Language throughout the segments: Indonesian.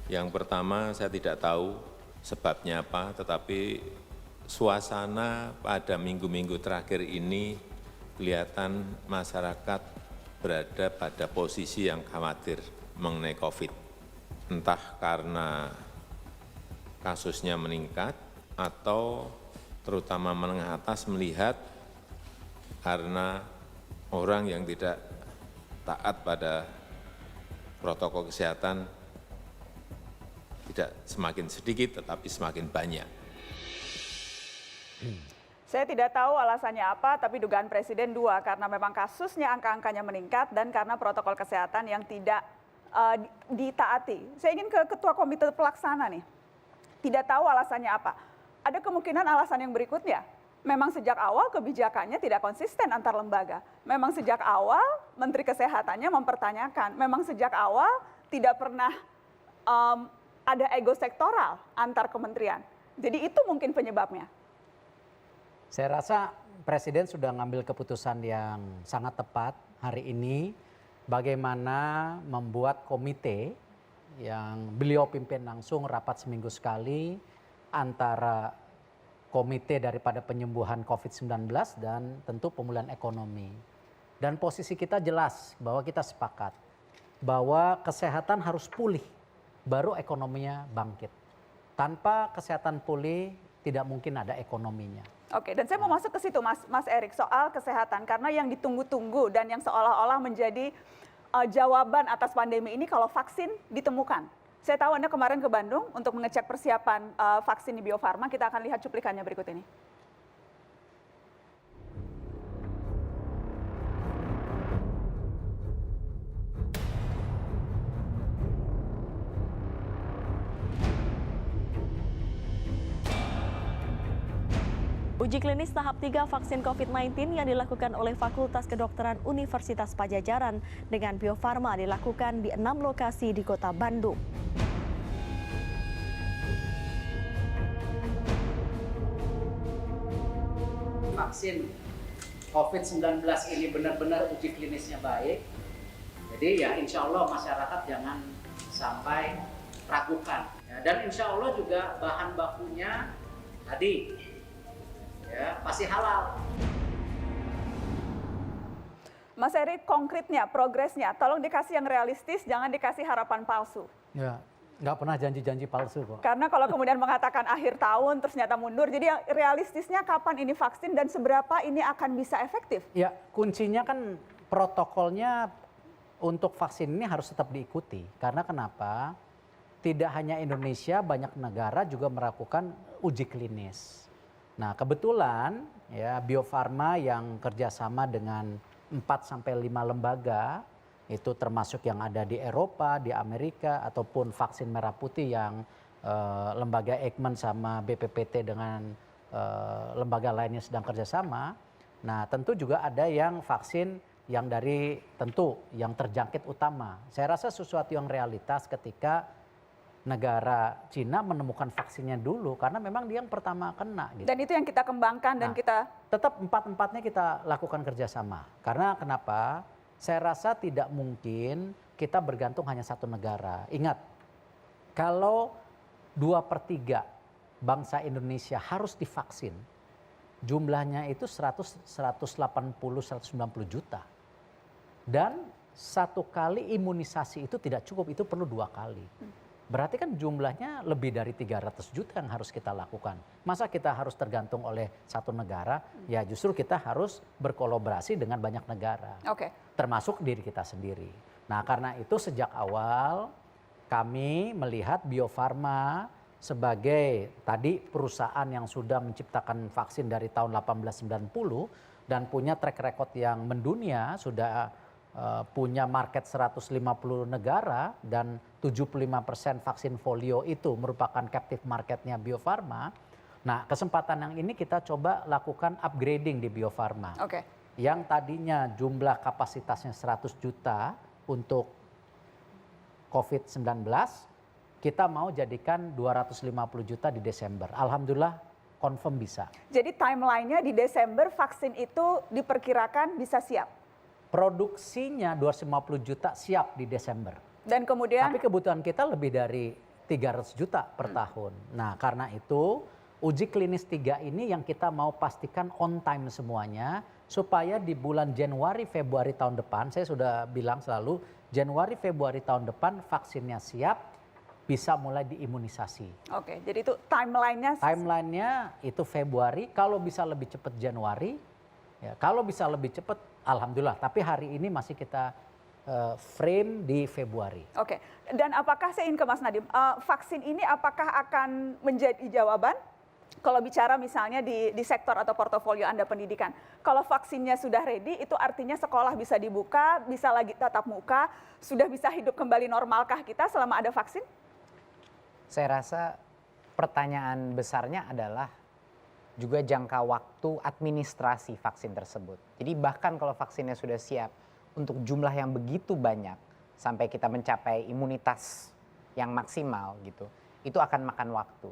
Yang pertama, saya tidak tahu sebabnya apa, tetapi suasana pada minggu-minggu terakhir ini kelihatan masyarakat berada pada posisi yang khawatir mengenai COVID. Entah karena kasusnya meningkat atau terutama menengah atas melihat karena orang yang tidak taat pada protokol kesehatan tidak semakin sedikit tetapi semakin banyak. Saya tidak tahu alasannya apa, tapi dugaan Presiden dua, karena memang kasusnya angka-angkanya meningkat dan karena protokol kesehatan yang tidak ditaati. Saya ingin ke Ketua Komite Pelaksana nih, tidak tahu alasannya apa. Ada kemungkinan alasan yang berikutnya, memang sejak awal kebijakannya tidak konsisten antar lembaga. Memang sejak awal Menteri Kesehatannya mempertanyakan, memang sejak awal tidak pernah ada ego sektoral antar kementerian. Jadi itu mungkin penyebabnya. Saya rasa Presiden sudah ngambil keputusan yang sangat tepat hari ini bagaimana membuat komite yang beliau pimpin langsung rapat seminggu sekali antara komite daripada penyembuhan COVID-19 dan tentu pemulihan ekonomi. Dan posisi kita jelas bahwa kita sepakat bahwa kesehatan harus pulih, baru ekonominya bangkit. Tanpa kesehatan pulih tidak mungkin ada ekonominya. Oke, dan saya mau masuk ke situ Mas Erik, soal kesehatan. Karena yang ditunggu-tunggu dan yang seolah-olah menjadi jawaban atas pandemi ini kalau vaksin ditemukan. Saya tahu Anda kemarin ke Bandung untuk mengecek persiapan vaksin di Bio Farma. Kita akan lihat cuplikannya berikut ini. Uji klinis tahap 3 vaksin COVID-19 yang dilakukan oleh Fakultas Kedokteran Universitas Padjadjaran dengan Bio Farma dilakukan di 6 lokasi di Kota Bandung. Vaksin COVID-19 ini benar-benar uji klinisnya baik. Jadi ya insya Allah masyarakat jangan sampai ragukan. Ya, dan insya Allah juga bahan bakunya tadi ya pasti halal. Mas Erik, konkretnya, progresnya, tolong dikasih yang realistis, jangan dikasih harapan palsu. Ya, nggak pernah janji-janji palsu kok. Karena kalau kemudian mengatakan akhir tahun terus ternyata mundur, jadi yang realistisnya kapan ini vaksin dan seberapa ini akan bisa efektif? Ya, kuncinya kan protokolnya untuk vaksin ini harus tetap diikuti. Karena kenapa? Tidak hanya Indonesia, banyak negara juga melakukan uji klinis. Nah, kebetulan ya Bio Farma yang kerjasama dengan 4-5 lembaga, itu termasuk yang ada di Eropa, di Amerika, ataupun vaksin merah putih yang lembaga Eijkman sama BPPT dengan lembaga lainnya sedang kerjasama. Nah, tentu juga ada yang vaksin yang dari tentu yang terjangkit utama. Saya rasa sesuatu yang realitas ketika negara Cina menemukan vaksinnya dulu karena memang dia yang pertama kena. Gitu. Dan itu yang kita kembangkan dan kita... Tetap empat-empatnya kita lakukan kerjasama. Karena kenapa? Saya rasa tidak mungkin kita bergantung hanya satu negara. Ingat, kalau 2/3 bangsa Indonesia harus divaksin, jumlahnya itu 180-190 juta. Dan satu kali imunisasi itu tidak cukup, itu perlu 2 kali. Berarti kan jumlahnya lebih dari 300 juta yang harus kita lakukan. Masa kita harus tergantung oleh satu negara? Ya justru kita harus berkolaborasi dengan banyak negara. Oke. Termasuk diri kita sendiri. Nah karena itu sejak awal kami melihat Bio Farma sebagai tadi perusahaan yang sudah menciptakan vaksin dari tahun 1890 dan punya track record yang mendunia, sudah punya market 150 negara dan 75% vaksin folio itu merupakan captive marketnya Bio Farma. Nah kesempatan yang ini kita coba lakukan upgrading di Bio Farma. Oke. Yang tadinya jumlah kapasitasnya 100 juta untuk COVID-19, kita mau jadikan 250 juta di Desember. Alhamdulillah confirm bisa. Jadi timelinenya di Desember vaksin itu diperkirakan bisa siap? Produksinya 250 juta siap di Desember. Dan kemudian... Tapi kebutuhan kita lebih dari 300 juta per tahun. Nah, karena itu uji klinis 3 ini yang kita mau pastikan on time semuanya supaya di bulan Januari Februari tahun depan, saya sudah bilang selalu Januari Februari tahun depan vaksinnya siap, bisa mulai diimunisasi. Oke, jadi itu timelinenya. Timelinenya itu Februari, kalau bisa lebih cepat Januari, ya, kalau bisa lebih cepat alhamdulillah, tapi hari ini masih kita frame di Februari. Oke, dan apakah saya ingin ke Mas Nadiem, vaksin ini apakah akan menjadi jawaban? Kalau bicara misalnya di sektor atau portofolio Anda pendidikan, kalau vaksinnya sudah ready, itu artinya sekolah bisa dibuka, bisa lagi tatap muka, sudah bisa hidup kembali normalkah kita selama ada vaksin? Saya rasa pertanyaan besarnya adalah juga jangka waktu administrasi vaksin tersebut. Jadi bahkan kalau vaksinnya sudah siap untuk jumlah yang begitu banyak sampai kita mencapai imunitas yang maksimal gitu, itu akan makan waktu.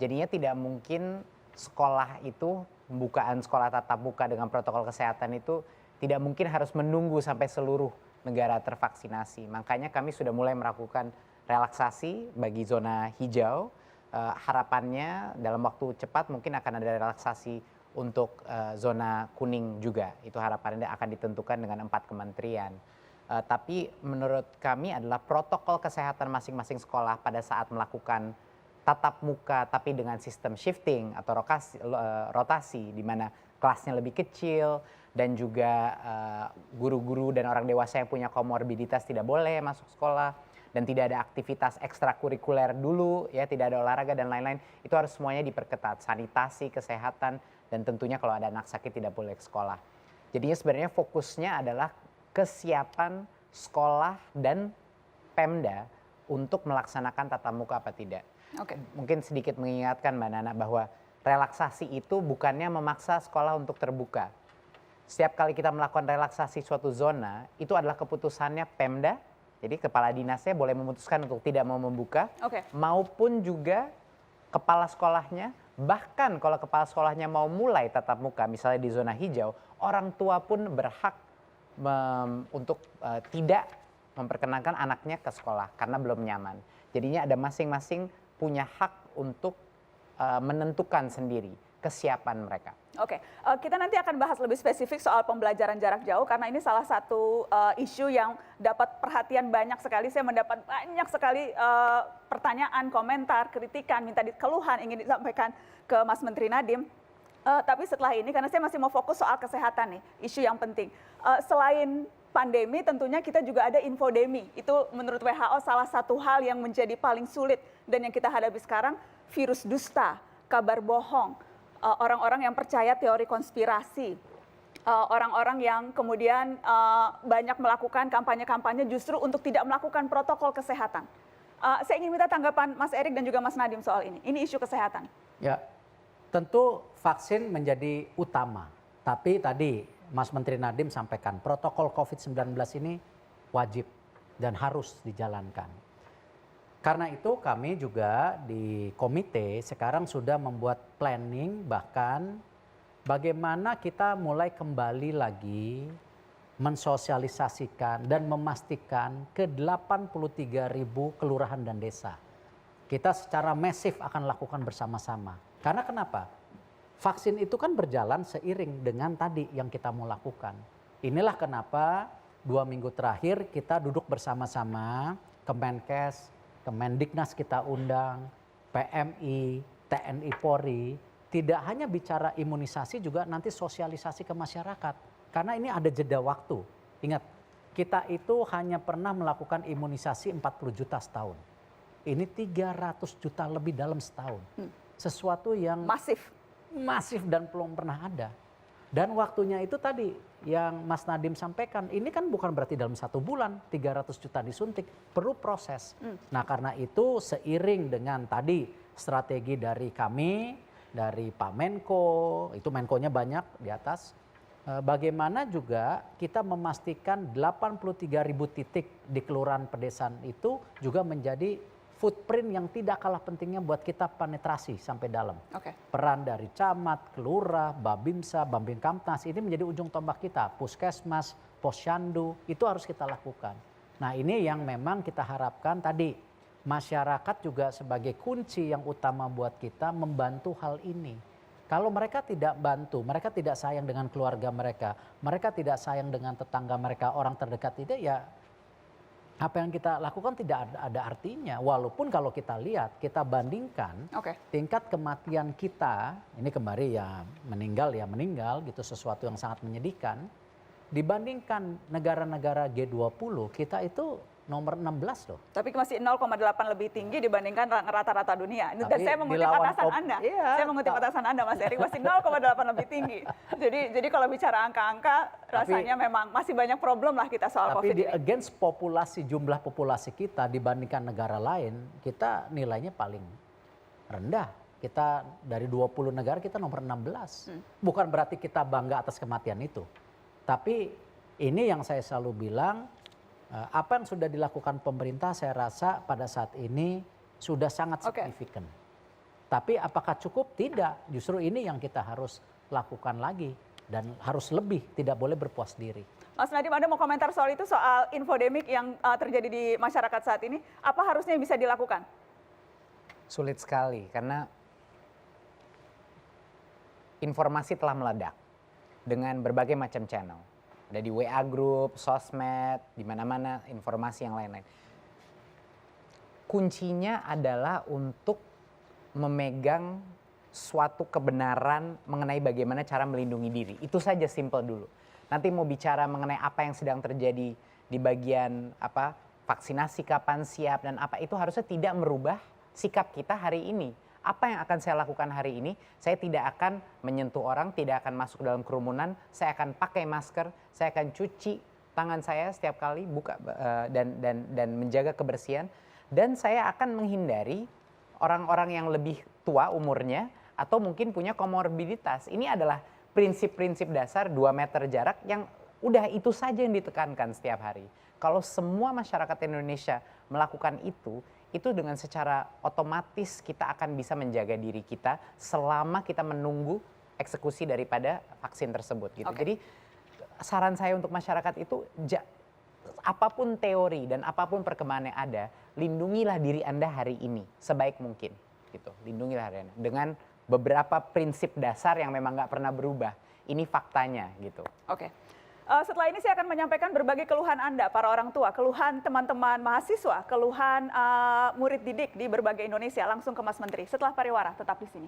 Jadinya tidak mungkin sekolah itu, pembukaan sekolah tatap muka dengan protokol kesehatan itu tidak mungkin harus menunggu sampai seluruh negara tervaksinasi. Makanya kami sudah mulai melakukan relaksasi bagi zona hijau. Harapannya dalam waktu cepat mungkin akan ada relaksasi untuk zona kuning juga. Itu harapannya akan ditentukan dengan 4 kementerian. Tapi menurut kami adalah protokol kesehatan masing-masing sekolah pada saat melakukan tatap muka tapi dengan sistem shifting atau rotasi di mana kelasnya lebih kecil dan juga guru-guru dan orang dewasa yang punya komorbiditas tidak boleh masuk sekolah dan tidak ada aktivitas ekstrakurikuler dulu ya, tidak ada olahraga dan lain-lain, itu harus semuanya diperketat, sanitasi, kesehatan, dan tentunya kalau ada anak sakit tidak boleh ke sekolah. Jadinya sebenarnya fokusnya adalah kesiapan sekolah dan Pemda untuk melaksanakan tatap muka apa tidak. Oke. Mungkin sedikit mengingatkan Mbak Nana bahwa relaksasi itu bukannya memaksa sekolah untuk terbuka. Setiap kali kita melakukan relaksasi suatu zona, itu adalah keputusannya Pemda, jadi kepala dinasnya boleh memutuskan untuk tidak mau membuka, maupun juga kepala sekolahnya, bahkan kalau kepala sekolahnya mau mulai tatap muka, misalnya di zona hijau, orang tua pun berhak untuk tidak memperkenankan anaknya ke sekolah karena belum nyaman. Jadinya ada masing-masing punya hak untuk menentukan sendiri kesiapan mereka. Oke, kita nanti akan bahas lebih spesifik soal pembelajaran jarak jauh karena ini salah satu isu yang dapat perhatian banyak sekali. Saya mendapat banyak sekali pertanyaan, komentar, kritikan, minta keluhan ingin disampaikan ke Mas Menteri Nadiem. Tapi setelah ini, karena saya masih mau fokus soal kesehatan nih, isu yang penting. Selain pandemi, tentunya kita juga ada infodemi. Itu menurut WHO salah satu hal yang menjadi paling sulit dan yang kita hadapi sekarang, virus dusta, kabar bohong, orang-orang yang percaya teori konspirasi, orang-orang yang kemudian banyak melakukan kampanye-kampanye justru untuk tidak melakukan protokol kesehatan. Saya ingin minta tanggapan Mas Erik dan juga Mas Nadiem soal ini. Ini isu kesehatan. Ya, tentu vaksin menjadi utama. Tapi tadi Mas Menteri Nadiem sampaikan protokol COVID-19 ini wajib dan harus dijalankan. Karena itu kami juga di komite sekarang sudah membuat planning bahkan bagaimana kita mulai kembali lagi mensosialisasikan dan memastikan ke 83.000 kelurahan dan desa. Kita secara masif akan lakukan bersama-sama. Karena kenapa? Vaksin itu kan berjalan seiring dengan tadi yang kita mau lakukan. Inilah kenapa 2 minggu terakhir kita duduk bersama-sama, Kemenkes, Kemendiknas kita undang, PMI, TNI Polri, tidak hanya bicara imunisasi juga nanti sosialisasi ke masyarakat. Karena ini ada jeda waktu. Ingat, kita itu hanya pernah melakukan imunisasi 40 juta setahun. Ini 300 juta lebih dalam setahun. Sesuatu yang masif dan belum pernah ada. Dan waktunya itu tadi yang Mas Nadiem sampaikan, ini kan bukan berarti dalam 1 bulan 300 juta disuntik, perlu proses. Nah karena itu seiring dengan tadi strategi dari kami, dari Pak Menko, itu Menko-nya banyak di atas, bagaimana juga kita memastikan 83.000 titik di kelurahan pedesaan itu juga menjadi footprint yang tidak kalah pentingnya buat kita penetrasi sampai dalam. Peran dari camat, kelurah, babinsa, babinkamtnas ini menjadi ujung tombak kita. Puskesmas, posyandu itu harus kita lakukan. Nah ini yang memang kita harapkan tadi masyarakat juga sebagai kunci yang utama buat kita membantu hal ini. Kalau mereka tidak bantu, mereka tidak sayang dengan keluarga mereka tidak sayang dengan tetangga mereka, orang terdekat itu, ya apa yang kita lakukan tidak ada artinya. Walaupun kalau kita lihat, kita bandingkan tingkat kematian kita, ini kembali ya meninggal gitu, sesuatu yang sangat menyedihkan. Dibandingkan negara-negara G20, kita itu nomor 16 loh. Tapi masih 0,8 lebih tinggi dibandingkan rata-rata dunia. Dan Tapi saya mengutip atasan Anda. Iya, Saya mengutip atasan Anda, Mas Erik, masih 0,8 lebih tinggi. Jadi kalau bicara angka-angka, rasanya memang masih banyak problem lah kita soal COVID Tapi ini. against jumlah populasi kita dibandingkan negara lain, kita nilainya paling rendah. Kita dari 20 negara kita nomor 16. Bukan berarti kita bangga atas kematian itu. Tapi ini yang saya selalu bilang, apa yang sudah dilakukan pemerintah saya rasa pada saat ini sudah sangat signifikan. Tapi apakah cukup? Tidak. Justru ini yang kita harus lakukan lagi dan harus lebih, tidak boleh berpuas diri. Mas Nadiem, Anda mau komentar soal itu, soal infodemik yang terjadi di masyarakat saat ini? Apa harusnya yang bisa dilakukan? Sulit sekali karena informasi telah meledak dengan berbagai macam channel. Ada di WA group, sosmed, di mana-mana informasi yang lain-lain. Kuncinya adalah untuk memegang suatu kebenaran mengenai bagaimana cara melindungi diri. Itu saja simple dulu. Nanti mau bicara mengenai apa yang sedang terjadi di bagian vaksinasi kapan siap dan apa, itu harusnya tidak merubah sikap kita hari ini. Apa yang akan saya lakukan hari ini? Saya tidak akan menyentuh orang, tidak akan masuk dalam kerumunan, saya akan pakai masker, saya akan cuci tangan saya setiap kali buka dan menjaga kebersihan, dan saya akan menghindari orang-orang yang lebih tua umurnya atau mungkin punya komorbiditas. Ini adalah prinsip-prinsip dasar 2 meter jarak yang udah itu saja yang ditekankan setiap hari. Kalau semua masyarakat Indonesia melakukan itu dengan secara otomatis kita akan bisa menjaga diri kita selama kita menunggu eksekusi daripada vaksin tersebut gitu. Jadi saran saya untuk masyarakat itu, apapun teori dan apapun perkembangan yang ada, lindungilah diri Anda hari ini sebaik mungkin gitu. Lindungilah hari Anda dengan beberapa prinsip dasar yang memang nggak pernah berubah. Ini faktanya gitu. Setelah ini saya akan menyampaikan berbagai keluhan Anda, para orang tua, keluhan teman-teman mahasiswa, keluhan murid didik di berbagai Indonesia. Langsung ke Mas Menteri. Setelah pariwara, tetap di sini.